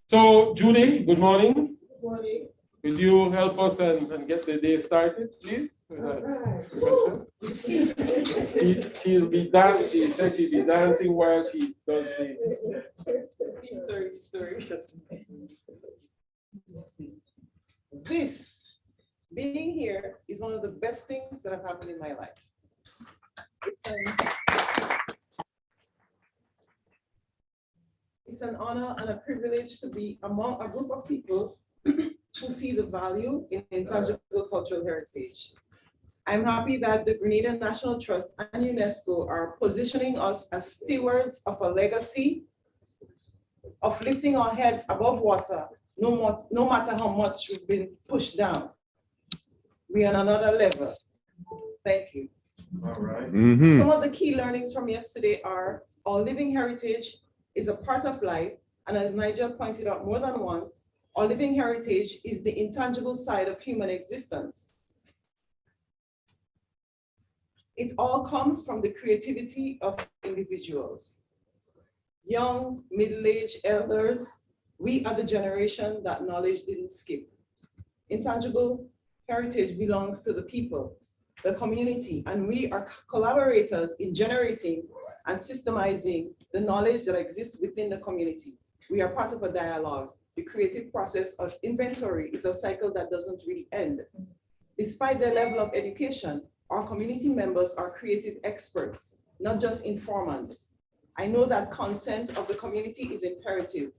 So, Julie, good morning. Good morning. Could you help us and get the day started, please? She'll be dancing. She said she'll be dancing while she does the Story. This, being here, is one of the best things that have happened in my life. It's an honor and a privilege to be among a group of people who see the value in intangible cultural heritage. I'm happy that the Grenada National Trust and UNESCO are positioning us as stewards of a legacy of lifting our heads above water, no matter how much we've been pushed down. We're on another level. Thank you. All right. Some of the key learnings from yesterday are our living heritage is a part of life, and as Nigel pointed out more than once, our living heritage is the intangible side of human existence. It all comes from the creativity of individuals. Young, middle-aged, elders, we are the generation that knowledge didn't skip. Intangible heritage belongs to the people, the community, and we are collaborators in generating and systemizing the knowledge that exists within the community. We are part of a dialogue. The creative process of inventory is a cycle that doesn't really end. Despite their level of education, our community members are creative experts, not just informants. I know that consent of the community is imperative.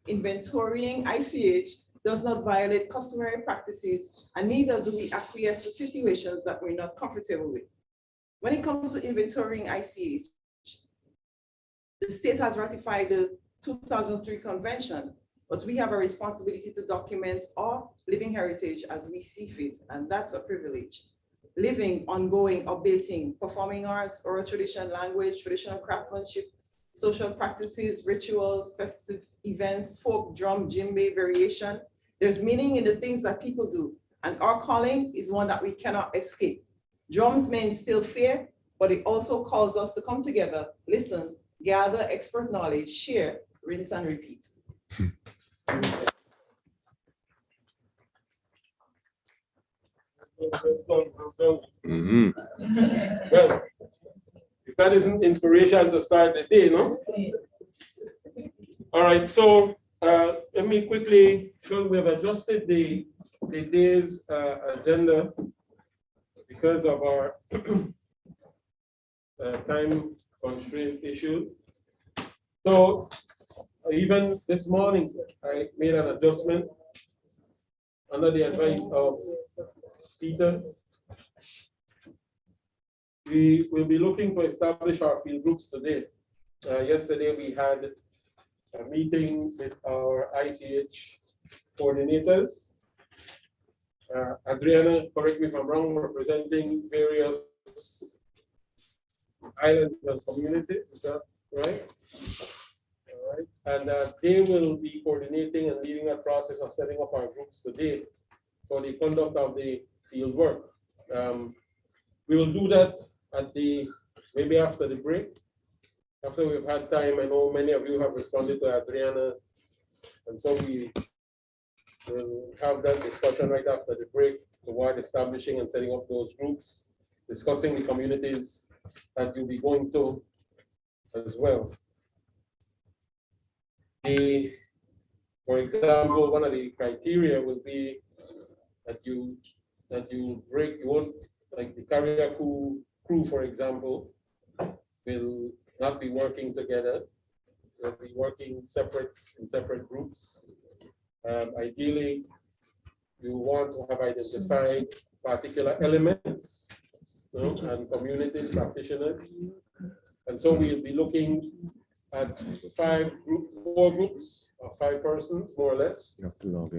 Inventorying ICH does not violate customary practices, and neither do we acquiesce to situations that we're not comfortable with. When it comes to inventorying ICH, the state has ratified the 2003 convention, but we have a responsibility to document our living heritage as we see fit, and that's a privilege. Living, ongoing, updating, performing arts, oral tradition, language, traditional craftsmanship, social practices, rituals, festive events, folk, drum, djembe, variation. There's meaning in the things that people do, and our calling is one that we cannot escape. Drums may instill fear, but it also calls us to come together, listen, gather expert knowledge, share, rinse and repeat. Well, if that isn't inspiration to start the day, no? All right, so let me quickly show we've adjusted the day's agenda because of our time constraint issue. So even this morning, I made an adjustment under the advice of Peter. We will be looking to establish our field groups today. Yesterday we had a meeting with our ICH coordinators. Adriana, correct me if I'm wrong, representing various islands and communities, is that right? All right, and they will be coordinating and leading a process of setting up our groups today for the conduct of the field work. We will do that at maybe after the break, after we've had time. I know many of you have responded to Adriana, and so we will have that discussion right after the break toward establishing and setting up those groups, discussing the communities that you'll be going to as well. For example, one of the criteria will be that you won't, like the carrier crew, for example, will not be working together. They'll be working in separate groups. Ideally, you want to have identified particular elements, and communities, practitioners. And so we'll be looking at 4 groups of 5 persons, more or less.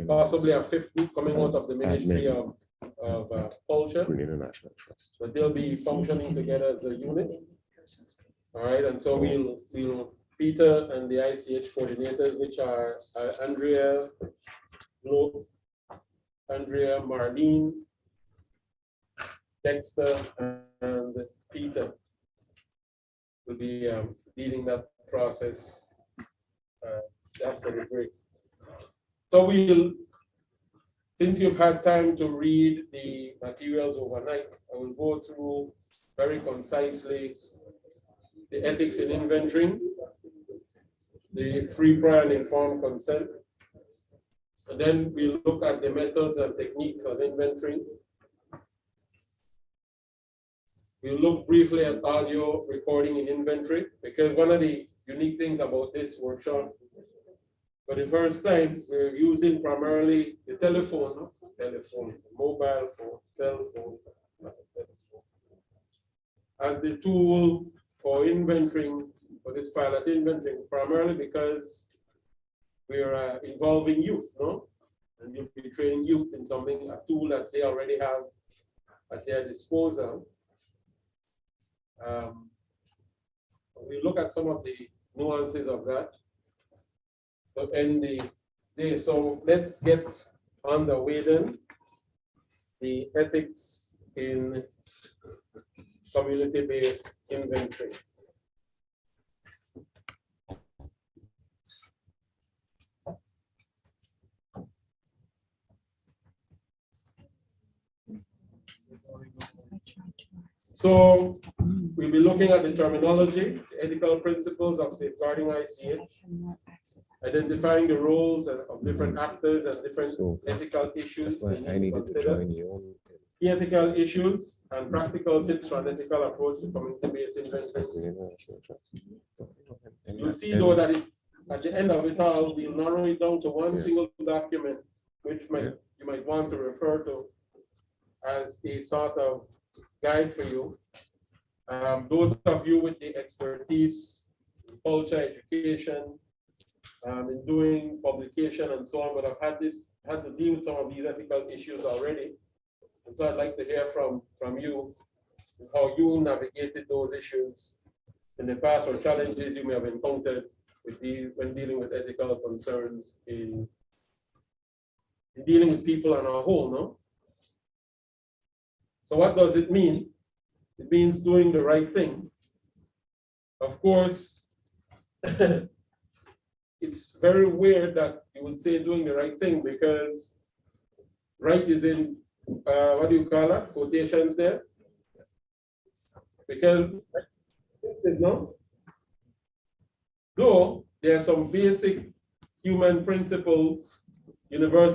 Possibly a 5th group coming out of the Ministry of Culture. Grenada National Trust. But they'll be functioning together as a unit. All right, and so we'll Peter and the ICH coordinators, which are Andrea, Marlene, Dexter, and Peter. will be leading that process after the break. So we'll, since you've had time to read the materials overnight, I will go through very concisely the ethics in inventorying, the free, prior, and informed consent. And then we'll look at the methods and techniques of inventorying. We'll look briefly at audio recording in inventory, because one of the unique things about this workshop, for the first time, we're using primarily the telephone, mobile phone, cell phone, as the tool for inventorying, for this pilot inventorying, primarily because we're involving youth, no? And you'll be training youth in something, a tool that they already have at their disposal. We look at some of the nuances of that. So end the day. So let's get on the way then. The ethics in community-based inventory. So we'll be looking at the terminology, the ethical principles of safeguarding ICH, identifying the roles of different actors and different ethical issues. That's why I needed to join you. Key ethical issues and practical tips for an ethical approach to community-based inventory. You'll see though that at the end of it all, we'll narrow it down to one single document, which you might want to refer to as a sort of guide for you. Those of you with the expertise in culture, education, in doing publication and so on, but I've had to deal with some of these ethical issues already. And so I'd like to hear from you how you navigated those issues in the past, or challenges you may have encountered with when dealing with ethical concerns in dealing with people on a whole, no? So what does it mean? It means doing the right thing. Of course, it's very weird that you would say doing the right thing, because right is in, what do you call it? Quotations there. Because, no? Though there are some basic human principles, universal